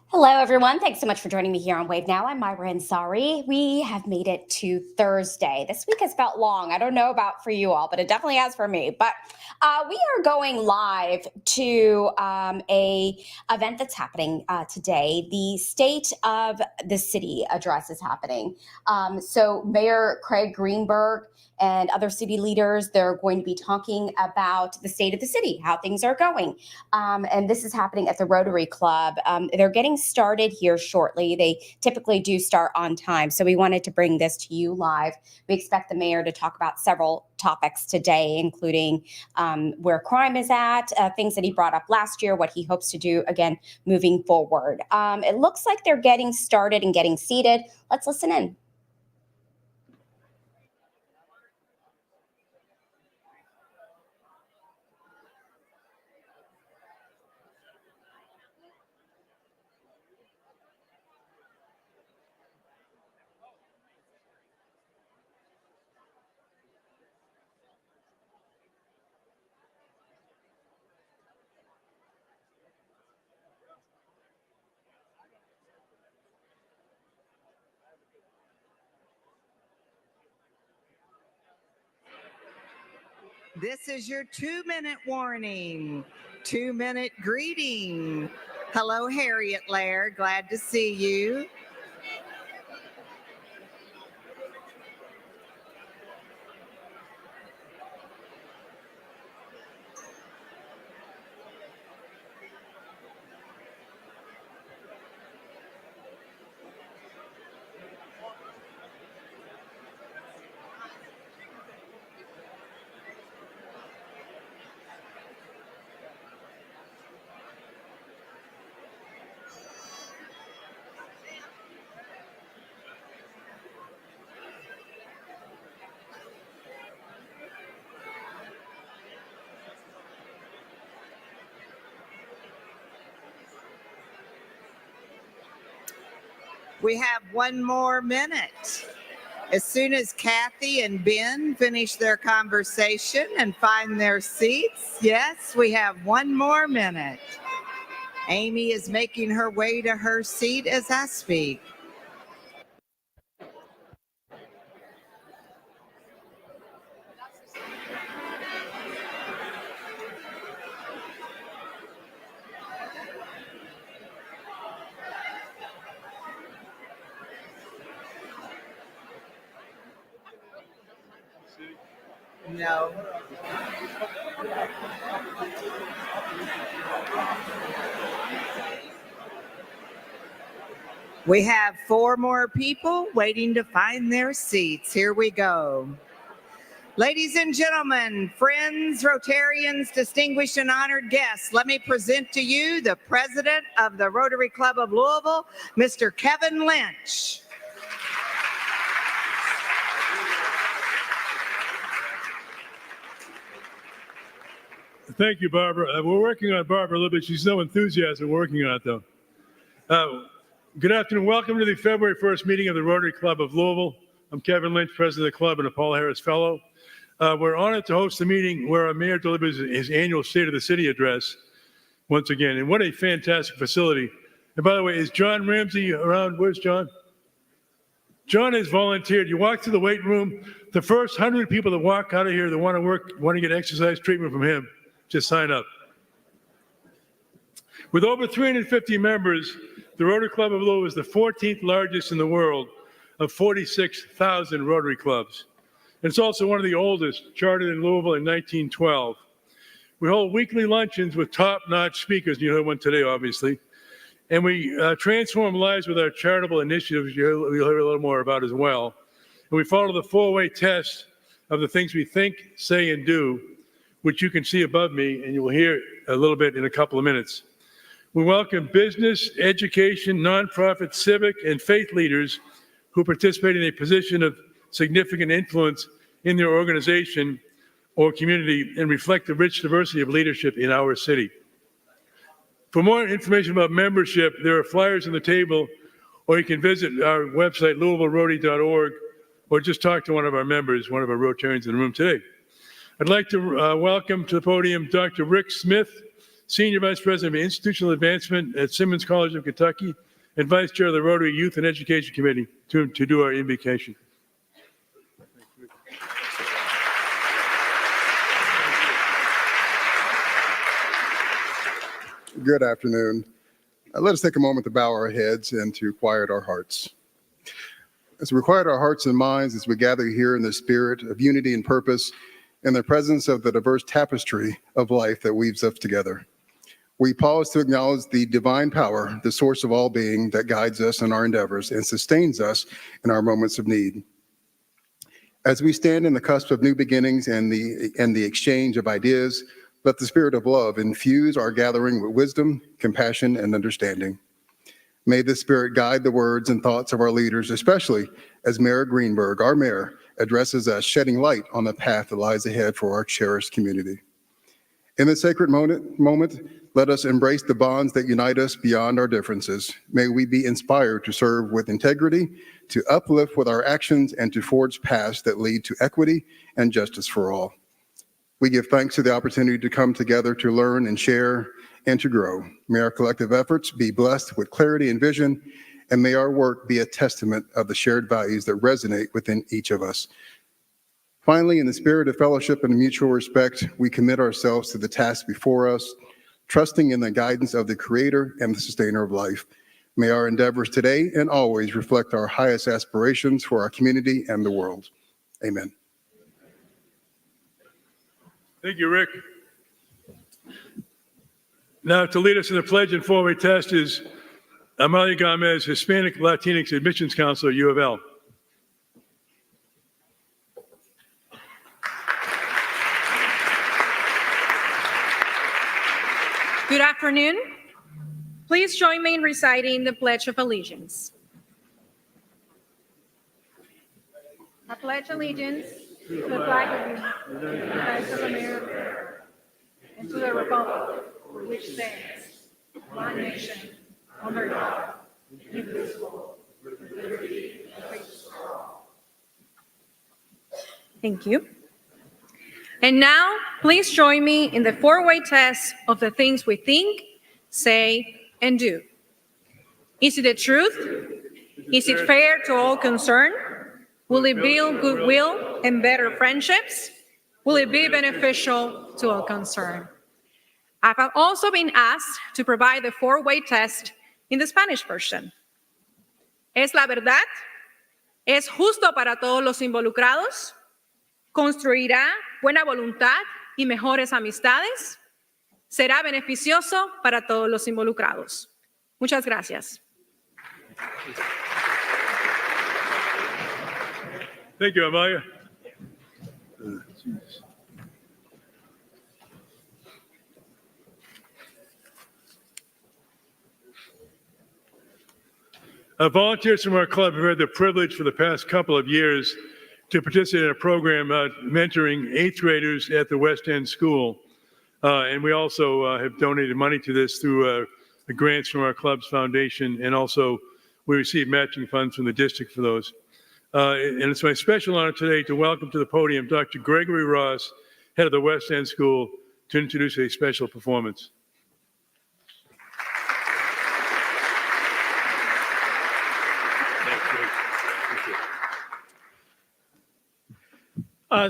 Hello, everyone. Thanks so much for joining me here on Wave Now. I'm Myra Ansari. We have made it to Thursday. This week has felt long. I don't know about for you all, but it definitely has for me. But we are going live to a event that's happening today. The State of the City address is happening. So Mayor Craig Greenberg and other city leaders, they're going to be talking about the state of the city, how things are going. And this is happening at the Rotary Club. They're getting started here shortly. They typically do start on time. So we wanted to bring this to you live. We expect the mayor to talk about several topics today, including where crime is at, things that he brought up last year, what he hopes to do again moving forward. It looks like they're getting started and getting seated. Let's listen in. This is your 2-minute warning, 2-minute greeting. Hello, Harriet Laird. Glad to see you. We have 1 more minute. As soon as Kathy and Ben finish their conversation and find their seats, yes, we have 1 more minute. Amy is making her way to her seat as I speak. No. We have 4 more people waiting to find their seats. Here we go. Ladies and gentlemen, friends, Rotarians, distinguished and honored guests, let me present to you the president of the Rotary Club of Louisville, Mr. Kevin Lynch. Thank you, Barbara. We're working on Barbara a little bit. She's so enthusiastic working on it, though. Good afternoon. Welcome to the February 1st meeting of the Rotary Club of Louisville. I'm Kevin Lynch, president of the club and a Paul Harris Fellow. We're honored to host the meeting where our mayor delivers his annual State of the City address once again. And what a fantastic facility. And by the way, is John Ramsey around? Where's John? John has volunteered. You walk through the weight room, the first 100 people that walk out of here that want to work, want to get exercise treatment from him, just sign up. With over 350 members, the Rotary Club of Louisville is the 14th largest in the world of 46,000 Rotary clubs. And it's also one of the oldest, chartered in Louisville in 1912. We hold weekly luncheons with top-notch speakers. You heard one today, obviously. And we transform lives with our charitable initiatives you'll hear a little more about as well. And we follow the 4-way test of the things we think, say, and do, which you can see above me, and you will hear a little bit in a couple of minutes. We welcome business, education, nonprofit, civic, and faith leaders who participate in a position of significant influence in their organization or community and reflect the rich diversity of leadership in our city. For more information about membership, there are flyers on the table, or you can visit our website, louisvillerotary.org, or just talk to one of our members, one of our Rotarians in the room today. I'd like to welcome to the podium Dr. Rick Smith, Senior Vice President of Institutional Advancement at Simmons College of Kentucky, and Vice Chair of the Rotary Youth and Education Committee to do our invocation. Good afternoon. Let us take a moment to bow our heads and to quiet our hearts. As we quiet our hearts and minds as we gather here in the spirit of unity and purpose in the presence of the diverse tapestry of life that weaves us together, we pause to acknowledge the divine power, the source of all being that guides us in our endeavors and sustains us in our moments of need. As we stand in the cusp of new beginnings and the exchange of ideas, let the spirit of love infuse our gathering with wisdom, compassion, and understanding. May this spirit guide the words and thoughts of our leaders, especially as Mayor Greenberg, our mayor, addresses us, shedding light on the path that lies ahead for our cherished community. In this sacred moment, let us embrace the bonds that unite us beyond our differences. May we be inspired to serve with integrity, to uplift with our actions, and to forge paths that lead to equity and justice for all. We give thanks to the opportunity to come together to learn and share and to grow. May our collective efforts be blessed with clarity and vision, and may our work be a testament of the shared values that resonate within each of us. Finally, in the spirit of fellowship and mutual respect, we commit ourselves to the task before us, trusting in the guidance of the Creator and the Sustainer of life. May our endeavors today and always reflect our highest aspirations for our community and the world. Amen. Thank you, Rick. Now, to lead us in the pledge and four-way test is Amalia Gomez, Hispanic Latinx Admissions Counselor, U of L. Good afternoon. Please join me in reciting the Pledge of Allegiance. I pledge allegiance to the flag of the United States of America and to the republic for which stands one nation under God, indivisible, with liberty and justice for all. Thank you. And now, please join me in the four-way test of the things we think, say, and do. Is it the truth? Is it fair to all concerned? Will it build goodwill and better friendships? Will it be beneficial to all concerned? I have also been asked to provide the four-way test in the Spanish version. ¿Es la verdad? ¿Es justo para todos los involucrados? ¿Construirá buena voluntad y mejores amistades? ¿Será beneficioso para todos los involucrados? Muchas gracias. Thank you, Amalia. Volunteers from our club have had the privilege for the past couple of years to participate in a program mentoring eighth graders at the West End School. And we also have donated money to this through the grants from our club's foundation, and also we receive matching funds from the district for those. And it's my special honor today to welcome to the podium Dr. Gregory Ross, head of the West End School, to introduce a special performance.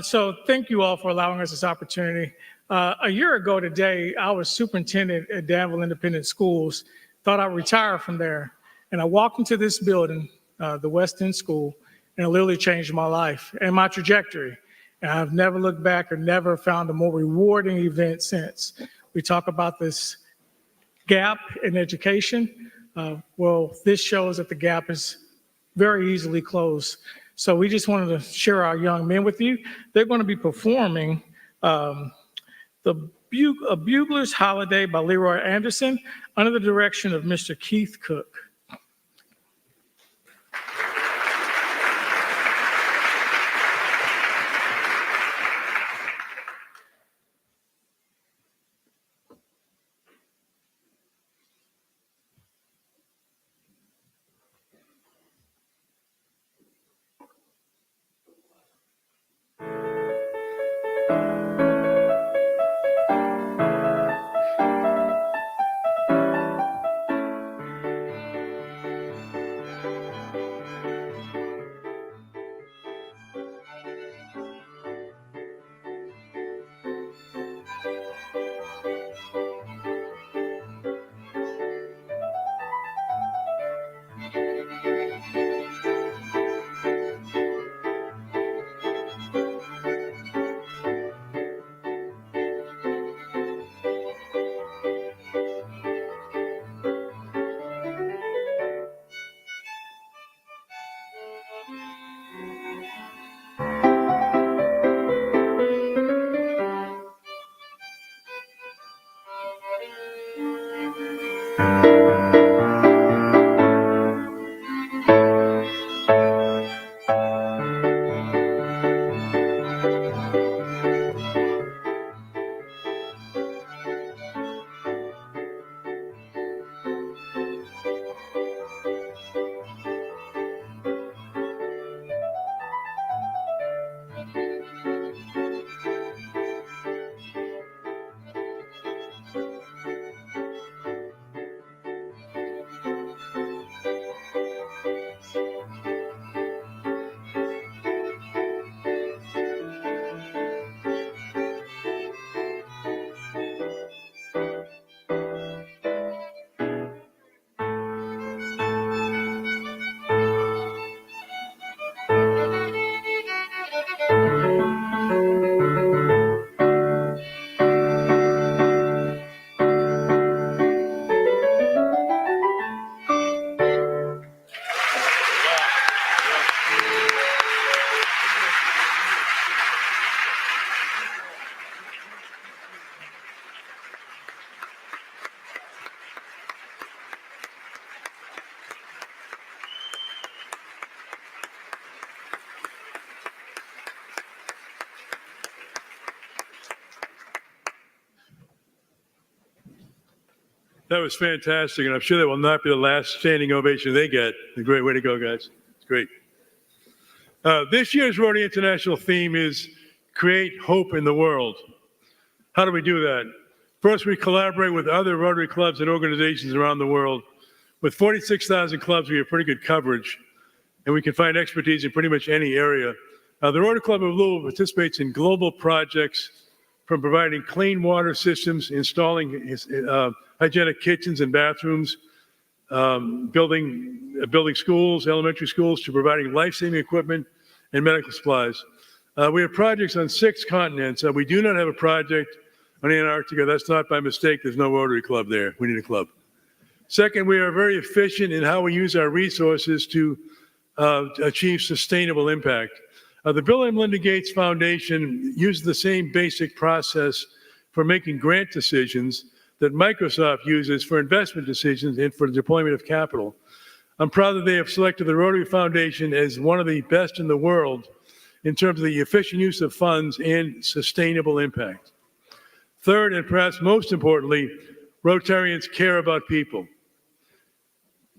So thank you all for allowing us this opportunity. A year ago today, I was superintendent at Danville Independent Schools, thought I'd retire from there. And I walked into this building, the West End School, and it literally changed my life and my trajectory. And I've never looked back or never found a more rewarding event since. We talk about this gap in education. Well, this shows that the gap is very easily closed. So we just wanted to share our young men with you. They're going to be performing A Bugler's Holiday by Leroy Anderson under the direction of Mr. Keith Cook. That was fantastic, and I'm sure that will not be the last standing ovation they get. A great way to go, guys. It's great. This year's Rotary International theme is Create Hope in the World. How do we do that? First, we collaborate with other Rotary clubs and organizations around the world. With 46,000 clubs, we have pretty good coverage, and we can find expertise in pretty much any area. The Rotary Club of Louisville participates in global projects from providing clean water systems, installing hygienic kitchens and bathrooms, building schools, elementary schools, to providing life-saving equipment and medical supplies. We have projects on 6 continents. We do not have a project on Antarctica. That's not by mistake. There's no Rotary Club there. We need a club. Second, we are very efficient in how we use our resources to achieve sustainable impact. The Bill and Melinda Gates Foundation uses the same basic process for making grant decisions that Microsoft uses for investment decisions and for the deployment of capital. I'm proud that they have selected the Rotary Foundation as one of the best in the world in terms of the efficient use of funds and sustainable impact. Third, and perhaps most importantly, Rotarians care about people.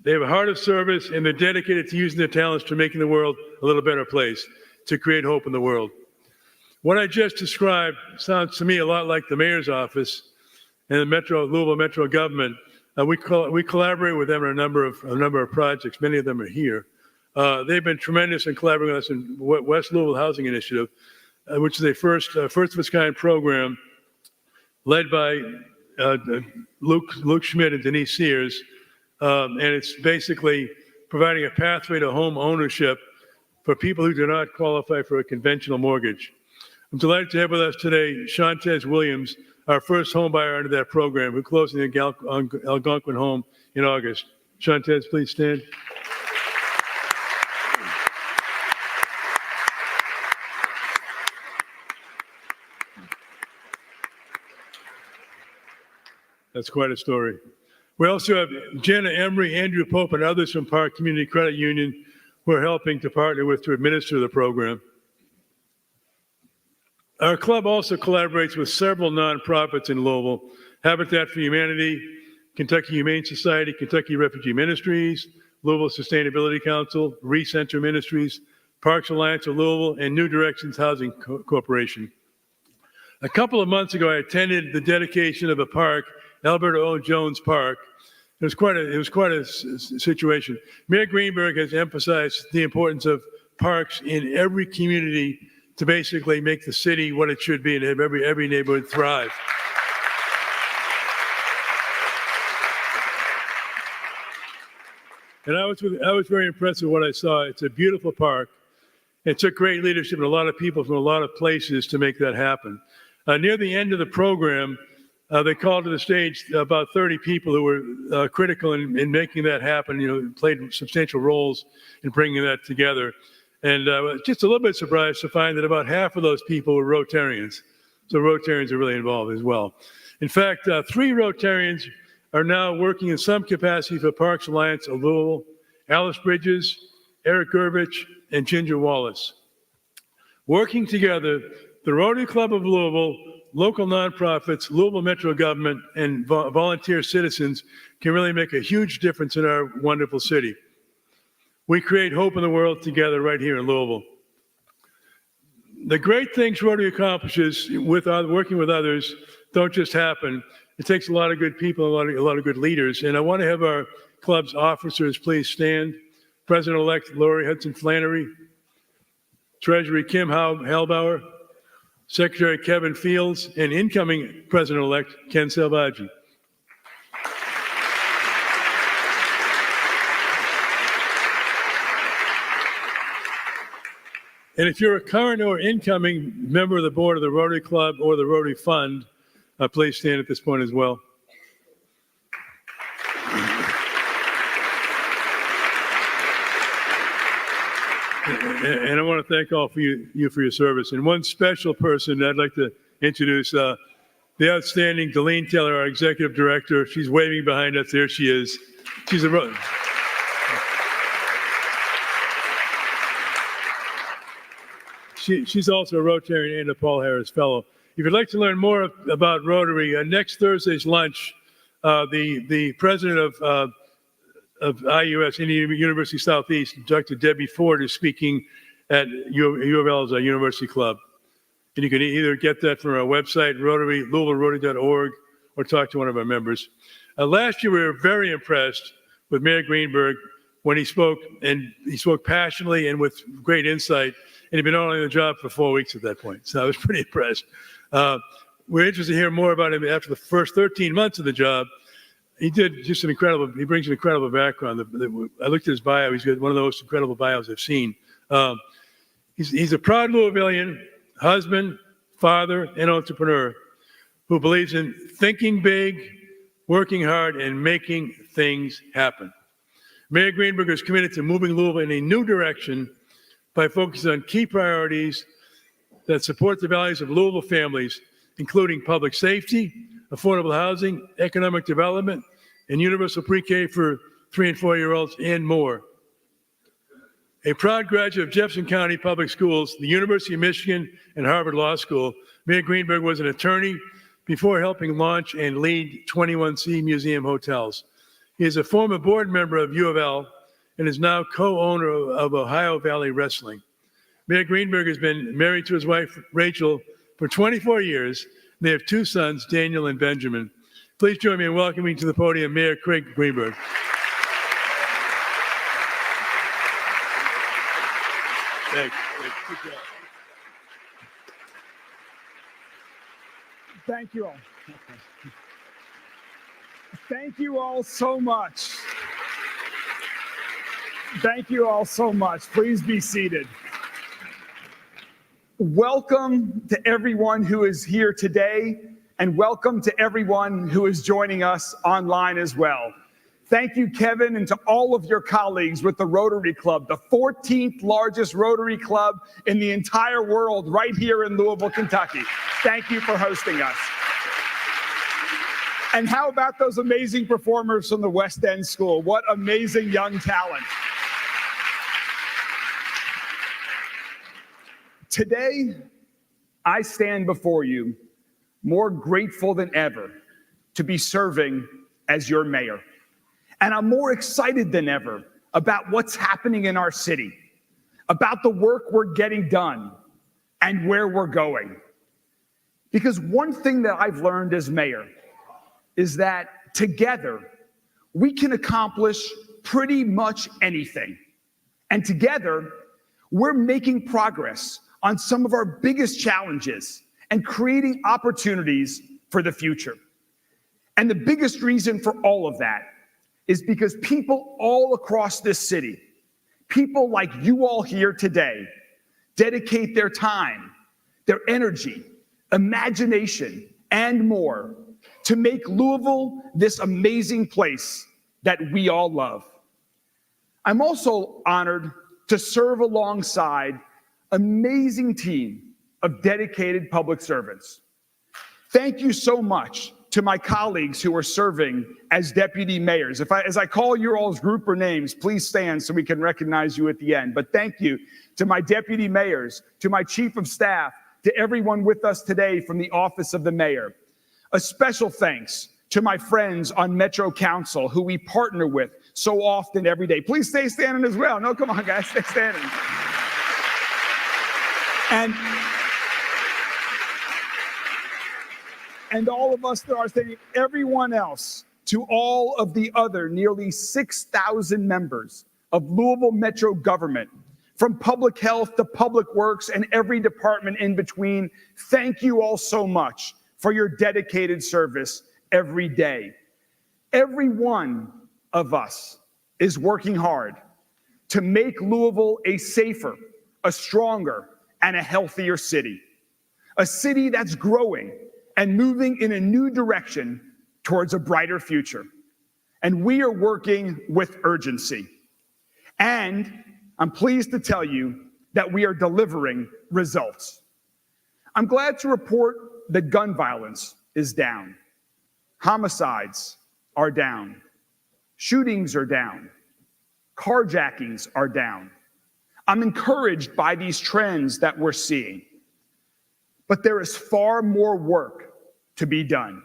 They have a heart of service, and they're dedicated to using their talents to making the world a little better place, to create hope in the world. What I just described sounds to me a lot like the mayor's office and the Louisville Metro government. We collaborate with them on a number of projects. Many of them are here. They've been tremendous in collaborating with us in West Louisville Housing Initiative, which is a first of its kind program led by Luke Schmidt and Denise Sears. And it's basically providing a pathway to home ownership for people who do not qualify for a conventional mortgage. I'm delighted to have with us today Shantez Williams, our first home buyer under that program, who closed in the Algonquin home in August. Shantez, please stand. That's quite a story. We also have Jenna Emery, Andrew Pope, and others from Park Community Credit Union who are helping to partner with to administer the program. Our club also collaborates with several nonprofits in Louisville: Habitat for Humanity, Kentucky Humane Society, Kentucky Refugee Ministries, Louisville Sustainability Council, Recenter Ministries, Parks Alliance of Louisville, and New Directions Housing Corporation. A couple of months ago, I attended the dedication of a park, Alberta O. Jones Park. It was quite a situation. Mayor Greenberg has emphasized the importance of parks in every community to basically make the city what it should be and have every neighborhood thrive. And I was very impressed with what I saw. It's a beautiful park. It took great leadership and a lot of people from a lot of places to make that happen. Near the end of the program, they called to the stage about 30 people who were critical in making that happen, played substantial roles in bringing that together. And just a little bit surprised to find that about half of those people were Rotarians. So Rotarians are really involved as well. In fact, 3 Rotarians are now working in some capacity for Parks Alliance of Louisville: Alice Bridges, Eric Gervich, and Ginger Wallace. Working together, the Rotary Club of Louisville, local nonprofits, Louisville Metro government, and volunteer citizens can really make a huge difference in our wonderful city. We create hope in the world together right here in Louisville. The great things Rotary accomplishes with working with others don't just happen. It takes a lot of good people, a lot of good leaders. And I want to have our club's officers please stand. President-elect Lori Hudson Flannery, Treasury Kim Halbauer, Secretary Kevin Fields, and incoming President-elect Ken Salvaggi. And if you're a current or incoming member of the board of the Rotary Club or the Rotary Fund, please stand at this point as well. And I want to thank all for you for your service. And one special person I'd like to introduce, the outstanding Delene Taylor, our executive director. She's waving behind us. There she is. She's a She's also a Rotarian and a Paul Harris Fellow. If you'd like to learn more about Rotary, next Thursday's lunch the president of IUS, Indiana University Southeast, Dr. Debbie Ford, is speaking at U of L's University Club. And you can either get that from our website, louisvillerotary.org, or talk to one of our members. Last year, we were very impressed with Mayor Greenberg when he spoke, and he spoke passionately and with great insight, and he'd been only on the job for 4 weeks at that point, so I was pretty impressed. We're interested to hear more about him after the first 13 months of the job. He did just he brings an incredible background. I looked at his bio, he's got one of the most incredible bios I've seen. He's a proud Louisvillian, husband, father, and entrepreneur who believes in thinking big, working hard, and making things happen. Mayor Greenberg is committed to moving Louisville in a new direction by focusing on key priorities that support the values of Louisville families, including public safety, affordable housing, economic development, and universal pre-K for 3- and 4-year-olds, and more. A proud graduate of Jefferson County Public Schools, the University of Michigan, and Harvard Law School, Mayor Greenberg was an attorney before helping launch and lead 21C Museum Hotels. He is a former board member of U of L and is now co-owner of Ohio Valley Wrestling. Mayor Greenberg has been married to his wife, Rachel, for 24 years. They have 2 sons, Daniel and Benjamin. Please join me in welcoming to the podium Mayor Craig Greenberg. Thanks. Good job. Thank you all. Thank you all so much. Thank you all so much. Please be seated. Welcome to everyone who is here today, and welcome to everyone who is joining us online as well. Thank you, Kevin, and to all of your colleagues with the Rotary Club, the 14th largest Rotary Club in the entire world, right here in Louisville, Kentucky. Thank you for hosting us. And how about those amazing performers from the West End School? What amazing young talent. Today, I stand before you more grateful than ever to be serving as your mayor. And I'm more excited than ever about what's happening in our city, about the work we're getting done, and where we're going. Because one thing that I've learned as mayor is that together we can accomplish pretty much anything. And together, we're making progress on some of our biggest challenges and creating opportunities for the future. And the biggest reason for all of that is because people all across this city, people like you all here today, dedicate their time, their energy, imagination, and more to make Louisville this amazing place that we all love. I'm also honored to serve alongside an amazing team of dedicated public servants. Thank you so much to my colleagues who are serving as deputy mayors. As I call your all's group or names, please stand so we can recognize you at the end. But thank you to my deputy mayors, to my chief of staff, to everyone with us today from the office of the mayor. A special thanks to my friends on Metro Council who we partner with so often every day. Please stay standing as well. No, come on, guys, stay standing. And all of us that are standing, everyone else, to all of the other nearly 6,000 members of Louisville Metro government, from public health to public works and every department in between, thank you all so much for your dedicated service every day. Every one of us is working hard to make Louisville a safer, a stronger, and a healthier city. A city that's growing and moving in a new direction towards a brighter future. And we are working with urgency. And I'm pleased to tell you that we are delivering results. I'm glad to report that gun violence is down. Homicides are down. Shootings are down. Carjackings are down. I'm encouraged by these trends that we're seeing. But there is far more work to be done.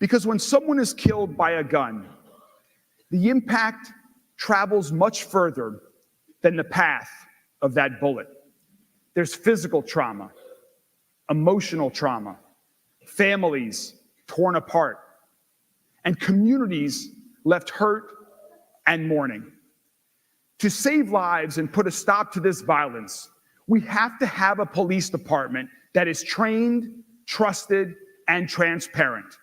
Because when someone is killed by a gun, the impact travels much further than the path of that bullet. There's physical trauma, emotional trauma, families torn apart, and communities left hurt and mourning. To save lives and put a stop to this violence, we have to have a police department that is trained, trusted, and transparent.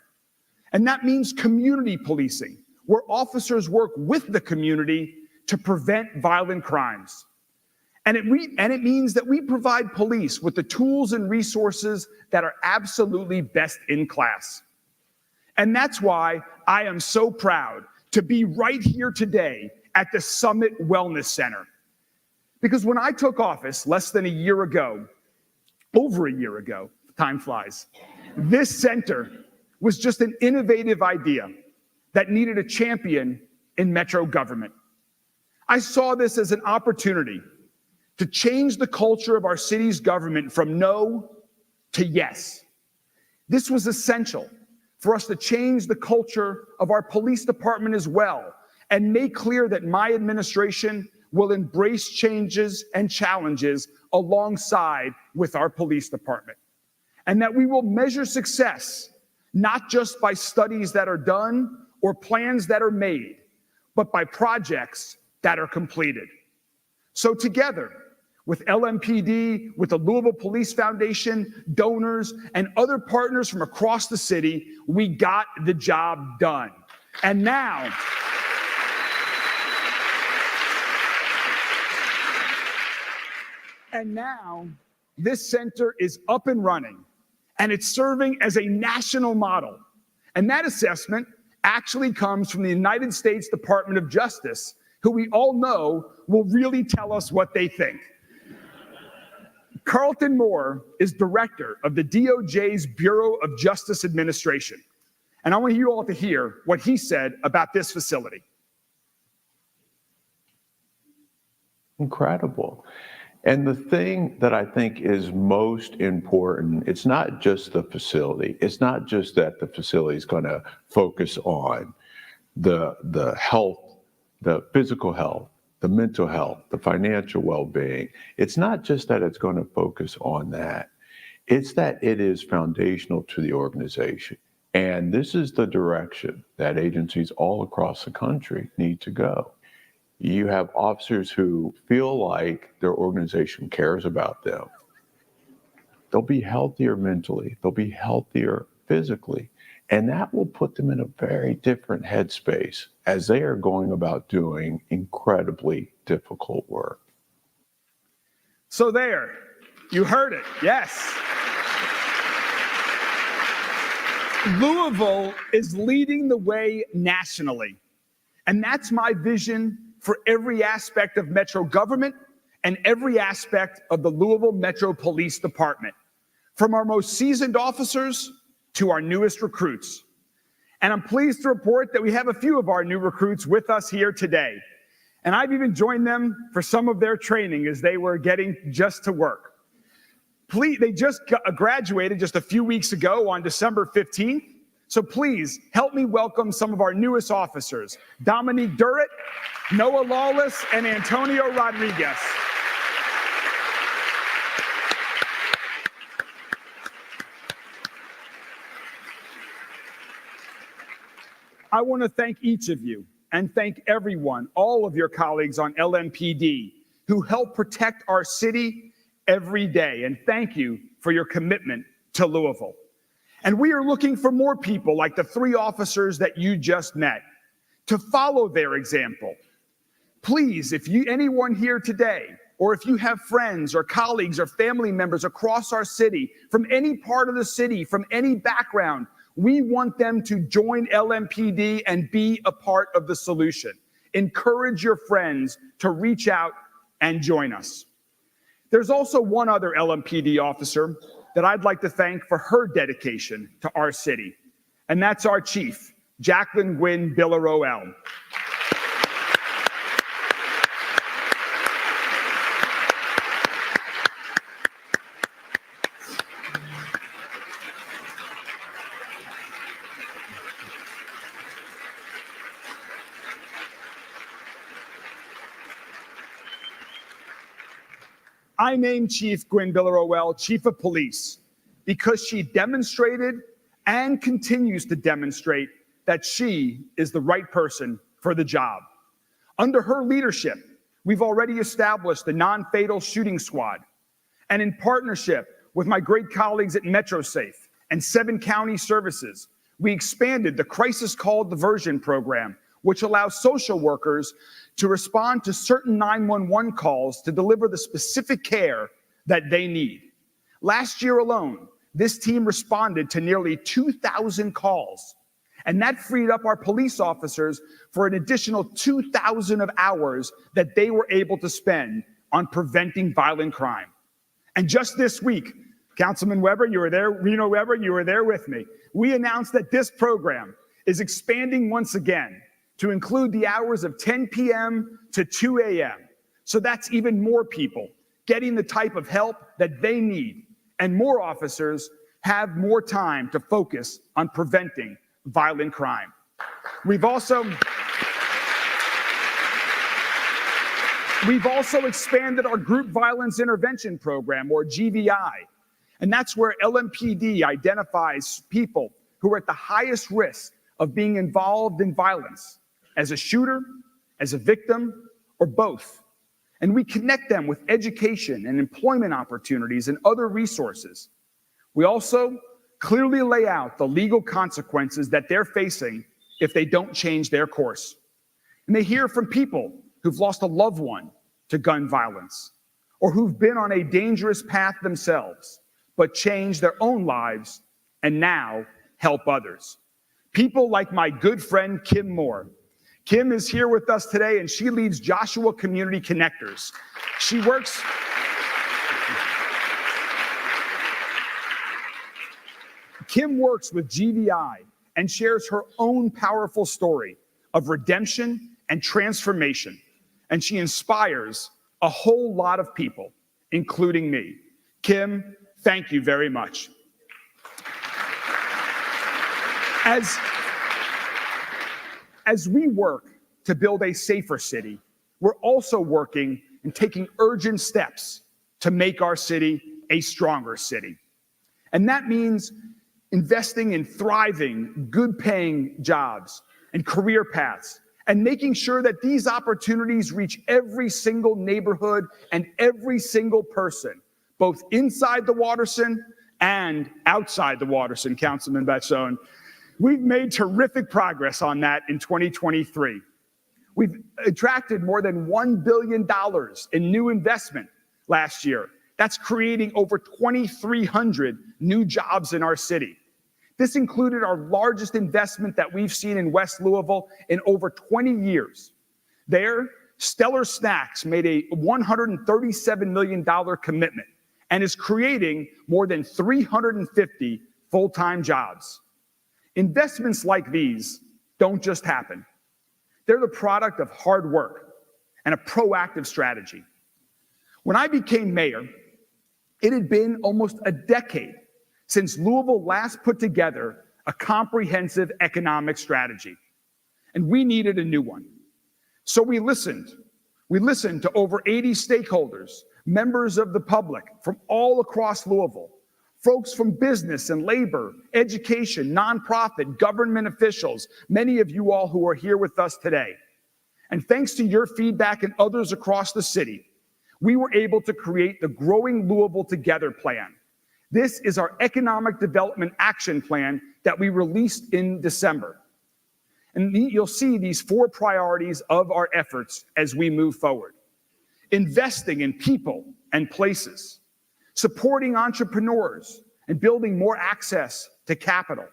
And that means community policing, where officers work with the community to prevent violent crimes. And it means that we provide police with the tools and resources that are absolutely best in class. And that's why I am so proud to be right here today at the Summit Wellness Center. Because when I took office less than a year ago, over a year ago, time flies, this center was just an innovative idea that needed a champion in Metro government. I saw this as an opportunity to change the culture of our city's government from no to yes. This was essential for us to change the culture of our police department as well, and make clear that my administration will embrace changes and challenges alongside with our police department. And that we will measure success, not just by studies that are done or plans that are made, but by projects that are completed. So together, with LMPD, with the Louisville Police Foundation, donors, and other partners from across the city, we got the job done. And now, this center is up and running, and it's serving as a national model. And that assessment actually comes from the United States Department of Justice, who we all know will really tell us what they think. Carlton Moore is director of the DOJ's Bureau of Justice Administration. And I want you all to hear what he said about this facility. Incredible. And the thing that I think is most important, it's not just the facility. It's not just that the facility is going to focus on the health, the physical health, the mental health, the financial well-being. It's not just that it's going to focus on that. It's that it is foundational to the organization. And this is the direction that agencies all across the country need to go. You have officers who feel like their organization cares about them. They'll be healthier mentally. They'll be healthier physically. And that will put them in a very different headspace as they are going about doing incredibly difficult work. So there, you heard it, yes. Louisville is leading the way nationally. And that's my vision for every aspect of Metro government and every aspect of the Louisville Metro Police Department, from our most seasoned officers to our newest recruits. And I'm pleased to report that we have a few of our new recruits with us here today. And I've even joined them for some of their training as they were getting just to work. They just graduated just a few weeks ago on December 15th. So please help me welcome some of our newest officers, Dominique Durrett, Noah Lawless, and Antonio Rodriguez. I want to thank each of you and thank everyone, all of your colleagues on LMPD who help protect our city every day. And thank you for your commitment to Louisville. And we are looking for more people like the 3 officers that you just met to follow their example. Please, if anyone here today, or if you have friends or colleagues or family members across our city, from any part of the city, from any background, we want them to join LMPD and be a part of the solution. Encourage your friends to reach out and join us. There's also one other LMPD officer that I'd like to thank for her dedication to our city, and that's our chief, Jacqueline Gwynn Billaroel. I named Chief Gwynn Billerowell Chief of Police because she demonstrated and continues to demonstrate that she is the right person for the job. Under her leadership, we've already established the non-fatal shooting squad. And in partnership with my great colleagues at MetroSafe and 7 county services, we expanded the crisis call diversion program, which allows social workers to respond to certain 911 calls to deliver the specific care that they need. Last year alone, this team responded to nearly 2,000 calls, and that freed up our police officers for an additional 2,000 of hours that they were able to spend on preventing violent crime. And just this week, Councilman Weber, you were there, Reno Weber, you were there with me. We announced that this program is expanding once again to include the hours of 10 p.m. to 2 a.m. So that's even more people getting the type of help that they need, and more officers have more time to focus on preventing violent crime. We've also expanded our Group Violence Intervention Program, or GVI, and that's where LMPD identifies people who are at the highest risk of being involved in violence, as a shooter, as a victim, or both. And we connect them with education and employment opportunities and other resources. We also clearly lay out the legal consequences that they're facing if they don't change their course. And they hear from people who've lost a loved one to gun violence, or who've been on a dangerous path themselves, but changed their own lives and now help others. People like my good friend, Kim Moore. Kim is here with us today, and she leads Joshua Community Connectors. Kim works with GVI and shares her own powerful story of redemption and transformation, and she inspires a whole lot of people, including me. Kim, thank you very much. As we work to build a safer city, we're also working and taking urgent steps to make our city a stronger city. And that means investing in thriving, good-paying jobs and career paths, and making sure that these opportunities reach every single neighborhood and every single person, both inside the Watterson and outside the Watterson, Councilman Bachon. We've made terrific progress on that in 2023. We've attracted more than $1 billion in new investment last year. That's creating over 2,300 new jobs in our city. This included our largest investment that we've seen in West Louisville in over 20 years. There, Stellar Snacks made a $137 million commitment and is creating more than 350 full-time jobs. Investments like these don't just happen. They're the product of hard work and a proactive strategy. When I became mayor, it had been almost a decade since Louisville last put together a comprehensive economic strategy, and we needed a new one. So we listened. We listened to over 80 stakeholders, members of the public from all across Louisville, folks from business and labor, education, nonprofit, government officials, many of you all who are here with us today. And thanks to your feedback and others across the city, we were able to create the Growing Louisville Together plan. This is our economic development action plan that we released in December. And you'll see these 4 priorities of our efforts as we move forward. Investing in people and places, supporting entrepreneurs and building more access to capital,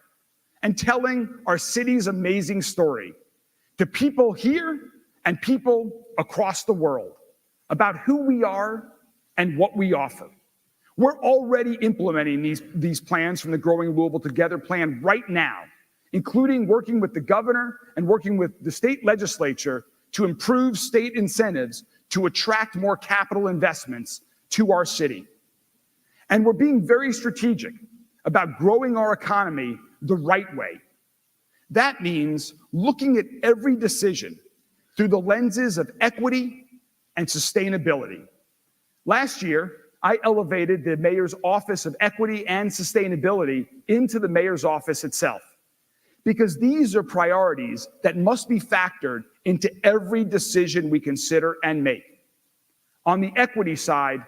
and telling our city's amazing story to people here and people across the world about who we are and what we offer. We're already implementing these plans from the Growing Louisville Together plan right now, including working with the governor and working with the state legislature to improve state incentives to attract more capital investments to our city. And we're being very strategic about growing our economy the right way. That means looking at every decision through the lenses of equity and sustainability. Last year, I elevated the mayor's Office of Equity and Sustainability into the mayor's office itself, because these are priorities that must be factored into every decision we consider and make. On the equity side,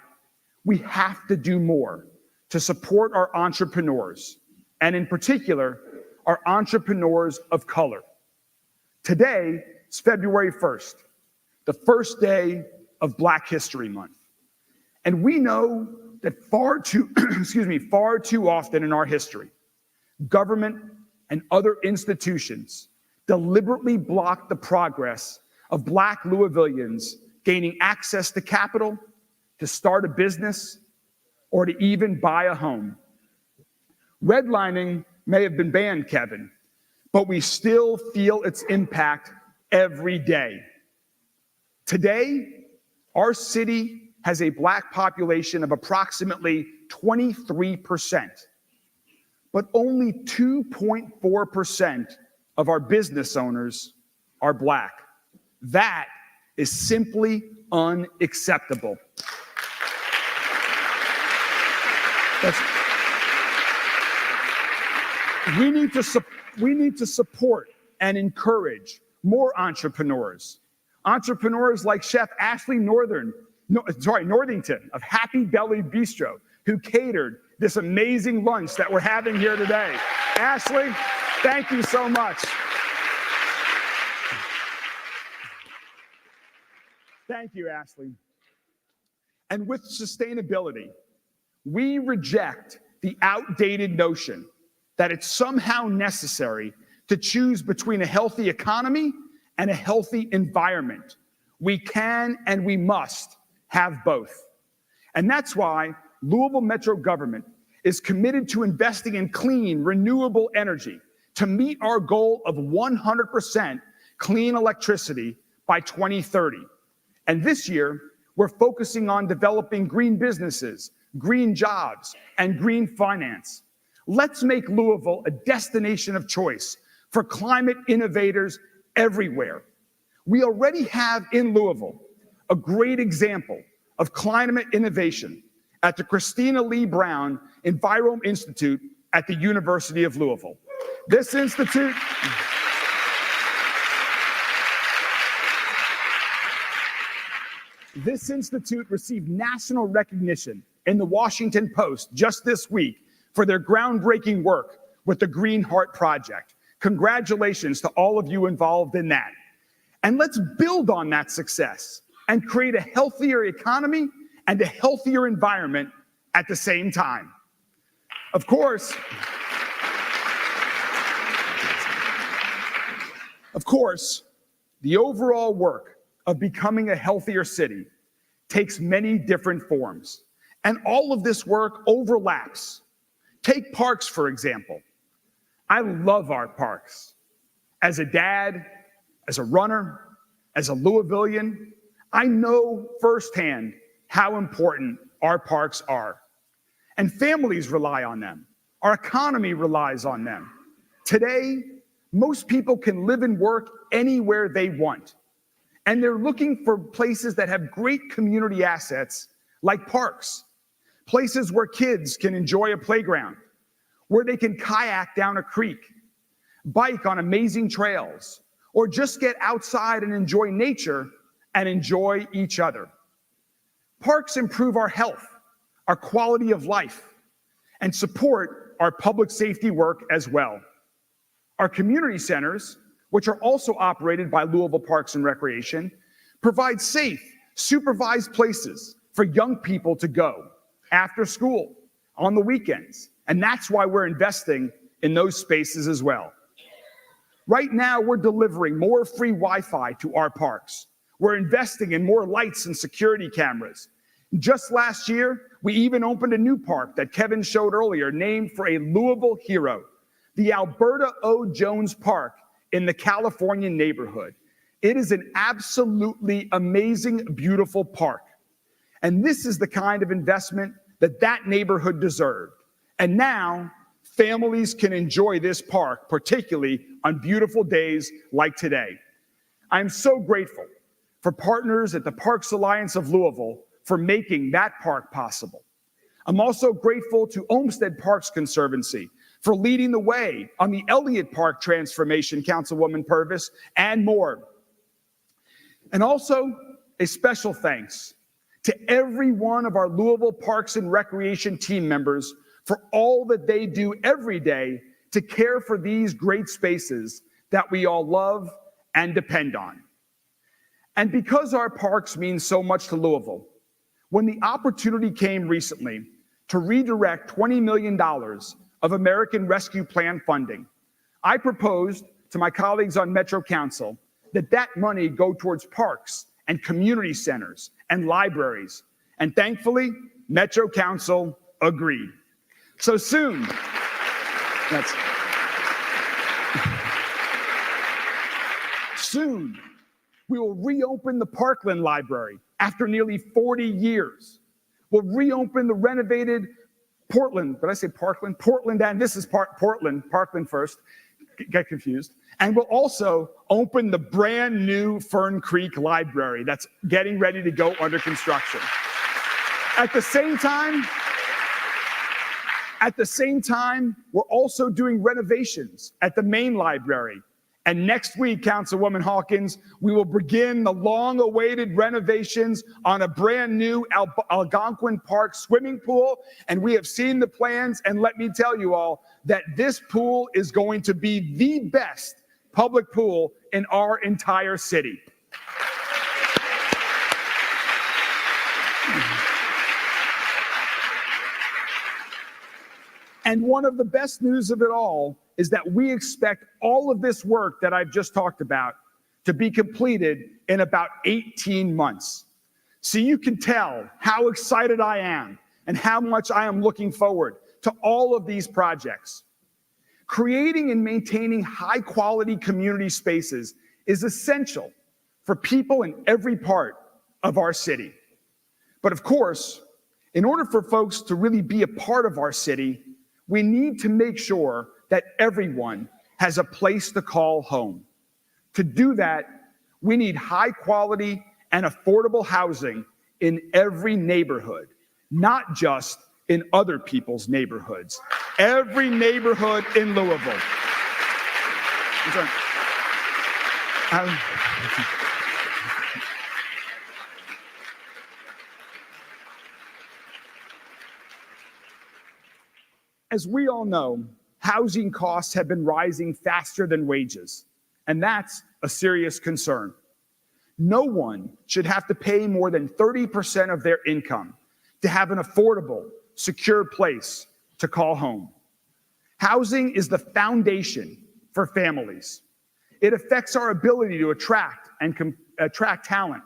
we have to do more to support our entrepreneurs, and in particular, our entrepreneurs of color. Today is February 1st, the first day of Black History Month. And we know that far too often in our history, government and other institutions deliberately block the progress of Black Louisvillians gaining access to capital, to start a business, or to even buy a home. Redlining may have been banned, Kevin, but we still feel its impact every day. Today, our city has a Black population of approximately 23%, but only 2.4% of our business owners are Black. That is simply unacceptable. We need to support and encourage more entrepreneurs. Entrepreneurs like Chef Ashley Northington of Happy Belly Bistro, who catered this amazing lunch that we're having here today. Ashley, thank you so much. Thank you, Ashley. And with sustainability, we reject the outdated notion that it's somehow necessary to choose between a healthy economy and a healthy environment. We can and we must have both. And that's why Louisville Metro government is committed to investing in clean, renewable energy to meet our goal of 100% clean electricity by 2030. And this year, we're focusing on developing green businesses, green jobs, and green finance. Let's make Louisville a destination of choice for climate innovators everywhere. We already have in Louisville a great example of climate innovation at the Christina Lee Brown Envirome Institute at the University of Louisville. This institute received national recognition in the Washington Post just this week for their groundbreaking work with the Green Heart Project. Congratulations to all of you involved in that. And let's build on that success and create a healthier economy and a healthier environment at the same time. Of course, the overall work of becoming a healthier city takes many different forms, and all of this work overlaps. Take parks, for example. I love our parks. As a dad, as a runner, as a Louisvillian, I know firsthand how important our parks are. And families rely on them. Our economy relies on them. Today, most people can live and work anywhere they want. And they're looking for places that have great community assets like parks, places where kids can enjoy a playground, where they can kayak down a creek, bike on amazing trails, or just get outside and enjoy nature and enjoy each other. Parks improve our health, our quality of life, and support our public safety work as well. Our community centers, which are also operated by Louisville Parks and Recreation, provide safe, supervised places for young people to go after school, on the weekends. And that's why we're investing in those spaces as well. Right now, we're delivering more free Wi-Fi to our parks. We're investing in more lights and security cameras. Just last year, we even opened a new park that Kevin showed earlier, named for a Louisville hero, the Alberta O. Jones Park in the California neighborhood. It is an absolutely amazing, beautiful park. And this is the kind of investment that neighborhood deserved. And now, families can enjoy this park, particularly on beautiful days like today. I'm so grateful for partners at the Parks Alliance of Louisville for making that park possible. I'm also grateful to Olmsted Parks Conservancy for leading the way on the Elliott Park transformation, Councilwoman Purvis, and more. And also a special thanks to every one of our Louisville Parks and Recreation team members for all that they do every day to care for these great spaces that we all love and depend on. And because our parks mean so much to Louisville, when the opportunity came recently to redirect $20 million of American Rescue Plan funding, I proposed to my colleagues on Metro Council that that money go towards parks and community centers and libraries. And thankfully, Metro Council agreed. So soon, soon, we will reopen the Parkland Library after nearly 40 years. We'll reopen the renovated Portland, did I say Parkland? Portland, and this is Portland, Parkland first, get confused. And we'll also open the brand new Fern Creek Library that's getting ready to go under construction. At the same time, we're also doing renovations at the main library. And next week, Councilwoman Hawkins, we will begin the long-awaited renovations on a brand new Algonquin Park swimming pool. And we have seen the plans, and let me tell you all that this pool is going to be the best public pool in our entire city. And one of the best news of it all is that we expect all of this work that I've just talked about to be completed in about 18 months. So you can tell how excited I am and how much I am looking forward to all of these projects. Creating and maintaining high-quality community spaces is essential for people in every part of our city. But of course, in order for folks to really be a part of our city, we need to make sure that everyone has a place to call home. To do that, we need high quality and affordable housing in every neighborhood, not just in other people's neighborhoods. Every neighborhood in Louisville. As we all know, housing costs have been rising faster than wages, and that's a serious concern. No one should have to pay more than 30% of their income to have an affordable, secure place to call home. Housing is the foundation for families. It affects our ability to attract talent,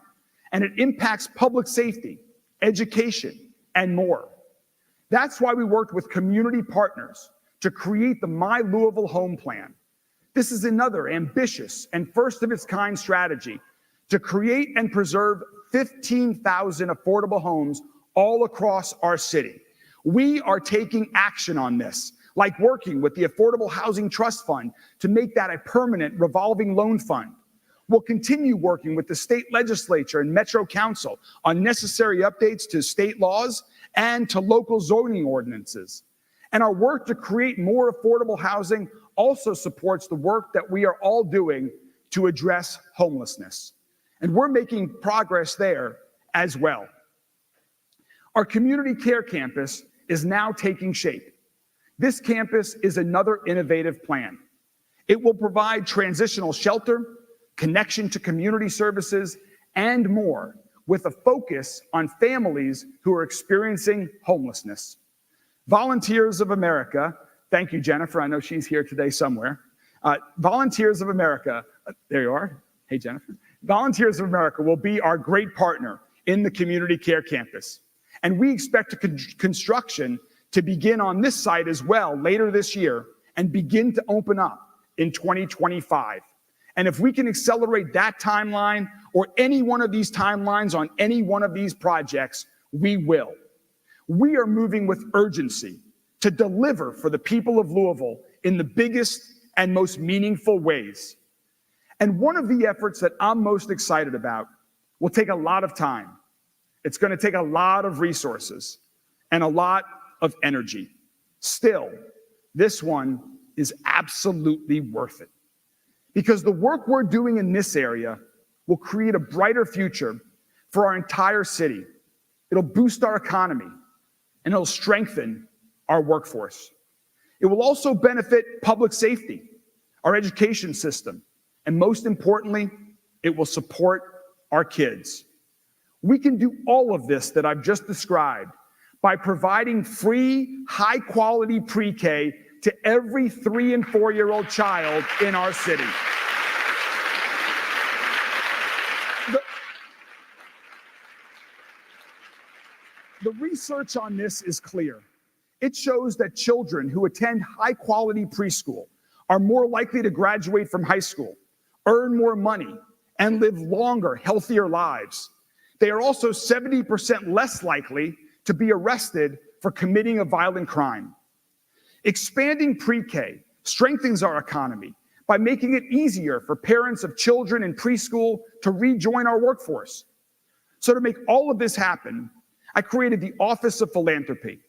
and it impacts public safety, education, and more. That's why we worked with community partners to create the My Louisville Home Plan. This is another ambitious and first-of-its-kind strategy to create and preserve 15,000 affordable homes all across our city. We are taking action on this, like working with the Affordable Housing Trust Fund to make that a permanent revolving loan fund. We'll continue working with the state legislature and Metro Council on necessary updates to state laws and to local zoning ordinances. And our work to create more affordable housing also supports the work that we are all doing to address homelessness. And we're making progress there as well. Our community care campus is now taking shape. This campus is another innovative plan. It will provide transitional shelter, connection to community services, and more, with a focus on families who are experiencing homelessness. Volunteers of America, thank you, Jennifer, I know she's here today somewhere. Volunteers of America, there you are, hey Jennifer. Volunteers of America will be our great partner in the community care campus. And we expect construction to begin on this site as well later this year and begin to open up in 2025. And if we can accelerate that timeline or any one of these timelines on any one of these projects, we will. We are moving with urgency to deliver for the people of Louisville in the biggest and most meaningful ways. And one of the efforts that I'm most excited about will take a lot of time, It's going to take a lot of resources and a lot of energy. Still, this one is absolutely worth it. Because the work we're doing in this area will create a brighter future for our entire city. It'll boost our economy, and it'll strengthen our workforce. It will also benefit public safety, our education system, and most importantly, it will support our kids. We can do all of this that I've just described by providing free, high-quality pre-K to every 3- and 4-year-old child in our city. The research on this is clear. It shows that children who attend high-quality preschool are more likely to graduate from high school, earn more money, and live longer, healthier lives. They are also 70% less likely to be arrested for committing a violent crime. Expanding pre-K strengthens our economy by making it easier for parents of children in preschool to rejoin our workforce. So to make all of this happen, I created the Office of Philanthropy.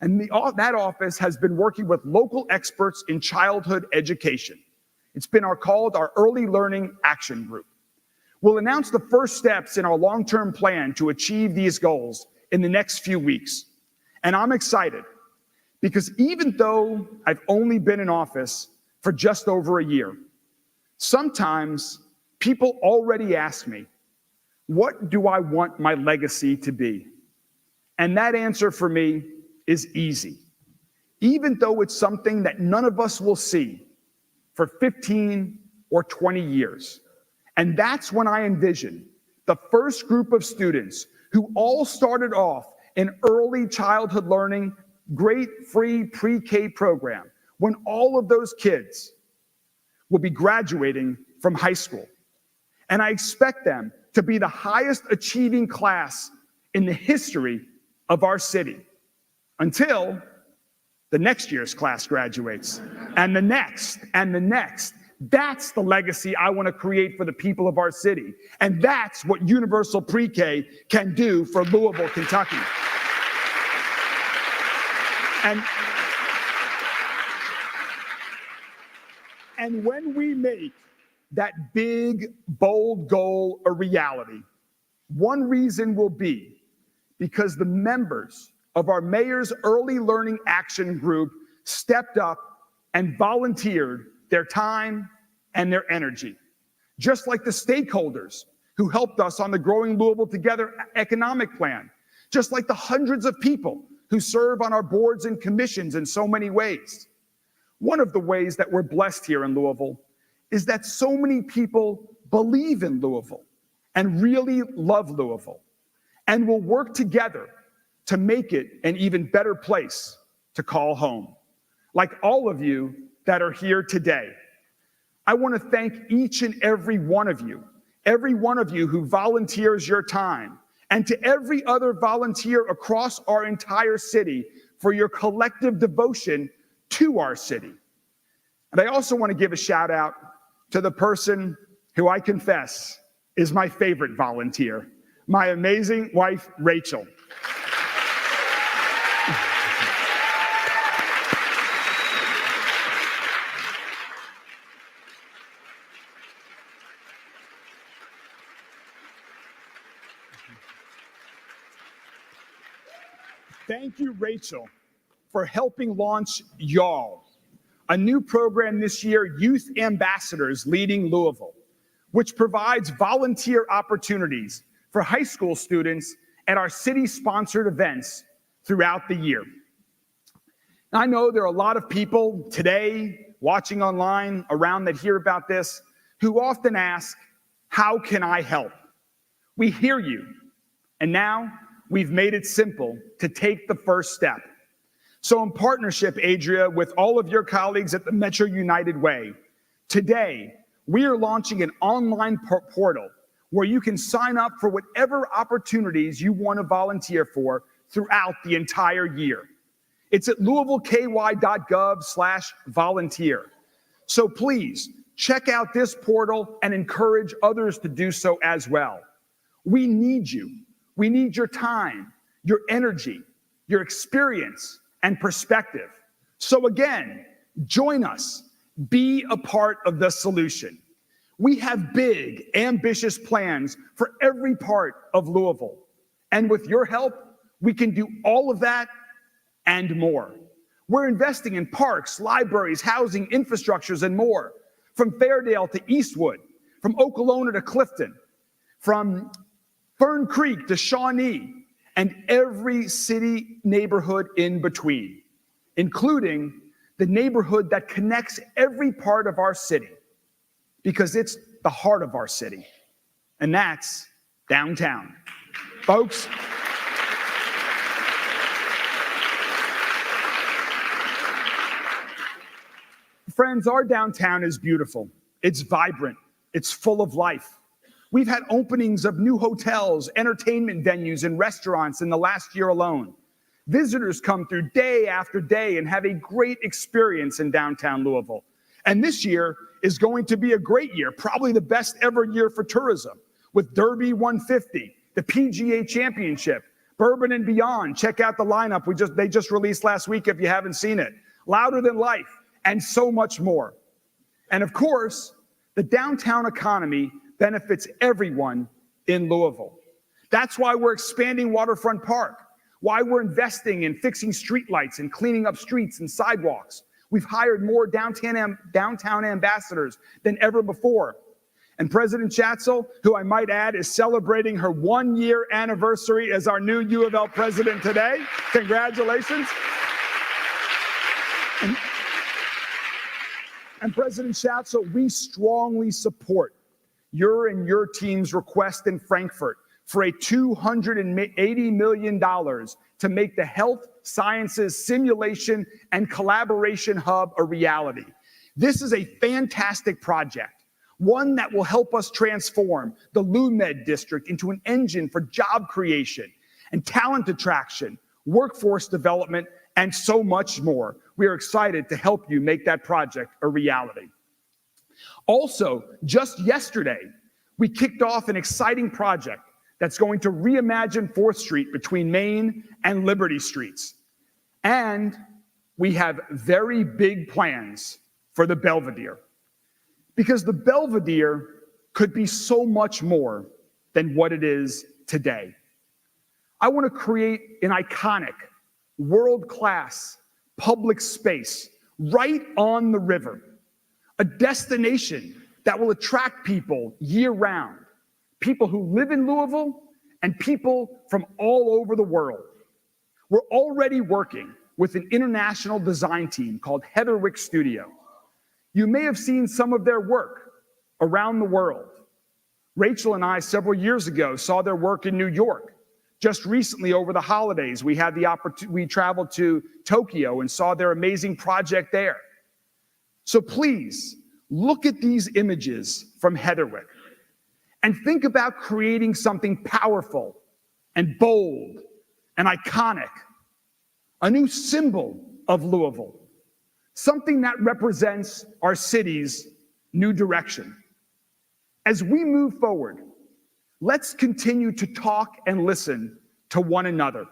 And that office has been working with local experts in childhood education. It's been called our Early Learning Action Group. We'll announce the first steps in our long-term plan to achieve these goals in the next few weeks. And I'm excited because even though I've only been in office for just over a year, sometimes people already ask me, what do I want my legacy to be? And that answer for me is easy. Even though it's something that none of us will see for 15 or 20 years. And that's when I envision the first group of students who all started off in early childhood learning, great free pre-K program, when all of those kids will be graduating from high school. And I expect them to be the highest achieving class in the history of our city until the next year's class graduates, and the next, and the next. That's the legacy I want to create for the people of our city. And that's what universal pre-K can do for Louisville, Kentucky. And when we make that big, bold goal a reality, one reason will be because the members of our Mayor's Early Learning Action Group stepped up and volunteered their time and their energy. Just like the stakeholders who helped us on the Growing Louisville Together economic plan. Just like the hundreds of people who serve on our boards and commissions in so many ways. One of the ways that we're blessed here in Louisville is that so many people believe in Louisville and really love Louisville and will work together to make it an even better place to call home. Like all of you that are here today, I want to thank each and every one of you who volunteers your time, and to every other volunteer across our entire city for your collective devotion to our city. And I also want to give a shout out to the person who I confess is my favorite volunteer, my amazing wife, Rachel. Thank you, Rachel, for helping launch Y'all, a new program this year, Youth Ambassadors Leading Louisville, which provides volunteer opportunities for high school students at our city-sponsored events throughout the year. I know there are a lot of people today watching online around that hear about this who often ask, how can I help? We hear you, and now we've made it simple to take the first step. So in partnership, Adria, with all of your colleagues at the Metro United Way, today we are launching an online portal where you can sign up for whatever opportunities you want to volunteer for throughout the entire year. It's at louisvilleky.gov/volunteer. So please check out this portal and encourage others to do so as well. We need you. We need your time, your energy, your experience, and perspective. So again, join us. Be a part of the solution. We have big, ambitious plans for every part of Louisville. And with your help, we can do all of that and more. We're investing in parks, libraries, housing, infrastructures, and more. From Fairdale to Eastwood, from Okolona to Clifton, from Fern Creek to Shawnee, and every city neighborhood in between, including the neighborhood that connects every part of our city, because it's the heart of our city, and that's downtown. Folks, friends, our downtown is beautiful. It's vibrant. It's full of life. We've had openings of new hotels, entertainment venues, and restaurants in the last year alone. Visitors come through day after day and have a great experience in downtown Louisville. And this year is going to be a great year, probably the best ever year for tourism, with Derby 150, the PGA Championship, Bourbon and Beyond. Check out the lineup they just released last week if you haven't seen it. Louder Than Life, and so much more. And of course, the downtown economy benefits everyone in Louisville. That's why we're expanding Waterfront Park, why we're investing in fixing streetlights and cleaning up streets and sidewalks. We've hired more downtown ambassadors than ever before. And President Schatzel, who I might add is celebrating her 1-year anniversary as our new U of L president today. Congratulations. And President Schatzel, we strongly support your and your team's request in Frankfurt for a $280 million to make the health sciences simulation and collaboration hub a reality. This is a fantastic project, one that will help us transform the LouMed district into an engine for job creation and talent attraction, workforce development, and so much more. We are excited to help you make that project a reality. Also, just yesterday, we kicked off an exciting project that's going to reimagine 4th Street between Main and Liberty Streets. And we have very big plans for the Belvedere, because the Belvedere could be so much more than what it is today. I want to create an iconic, world-class public space right on the river, a destination that will attract people year-round, people who live in Louisville and people from all over the world. We're already working with an international design team called Heatherwick Studio. You may have seen some of their work around the world. Rachel and I, several years ago, saw their work in New York. Just recently, over the holidays, we traveled to Tokyo and saw their amazing project there. So please, look at these images from Heatherwick and think about creating something powerful and bold and iconic, a new symbol of Louisville, something that represents our city's new direction. As we move forward, let's continue to talk and listen to one another.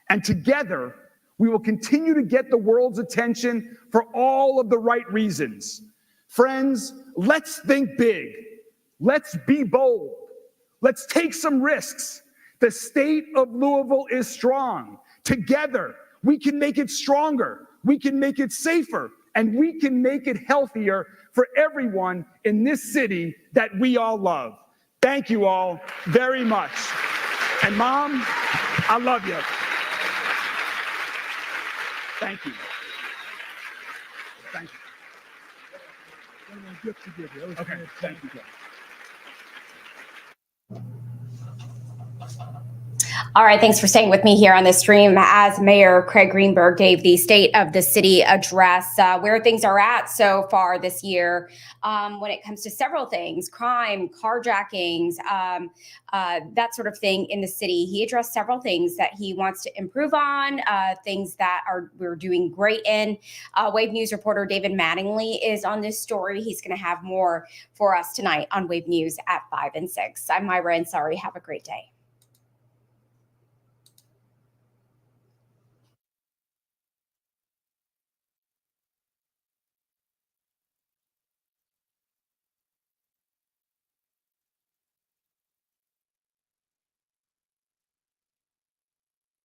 And together, we will continue to get the world's attention for all of the right reasons. Friends, let's think big. Let's be bold. Let's take some risks. The state of Louisville is strong. Together, we can make it stronger. We can make it safer. And we can make it healthier for everyone in this city that we all love. Thank you all very much. And Mom, I love you. Thank you. Thank you. Okay, thank you. All right, thanks for staying with me here on the stream as Mayor Craig Greenberg gave the State of the City address, where things are at so far this year when it comes to several things: crime, carjackings, that sort of thing in the city. He addressed several things that he wants to improve on, things that we're doing great in. Wave News reporter David Mattingly is on this story. He's going to have more for us tonight on Wave News at 5 and 6. I'm Myra Ansari. Have a great day.